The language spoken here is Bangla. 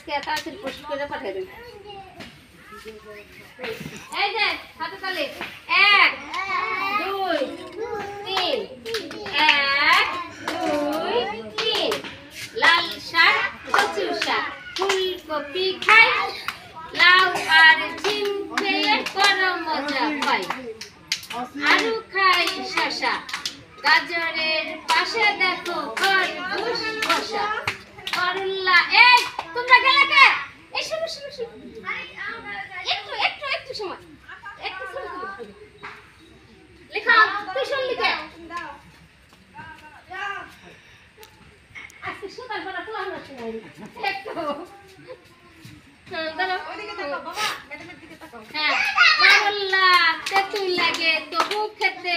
আজকে তাড়াতাড়ি প্রস্তুত করে পাঠিয়ে দেন। এই যে হাতে তালি 1 2 3 1 2 3 লাল শাক কচু শাক ফুলকপি খাই লাউ আর ঝিম খেয়ে বড় মজা পাই আলু খাই শসা গাজরের পাশে দেখো খরগোশ বসা করলা এই তোমরা গেলে কে এই শুনো শুনো শুনো একটু একটু একটু সময় একটু সময় লেখা তুই শুন লিখে আজকে সুতার পড়া তো আমরা শুনাই একটু দাঁড়াও ওইদিকে তাকাও বাবা ম্যাডামের দিকে তাকাও হ্যাঁ করলা তেঁতুল লাগে তবু খেতে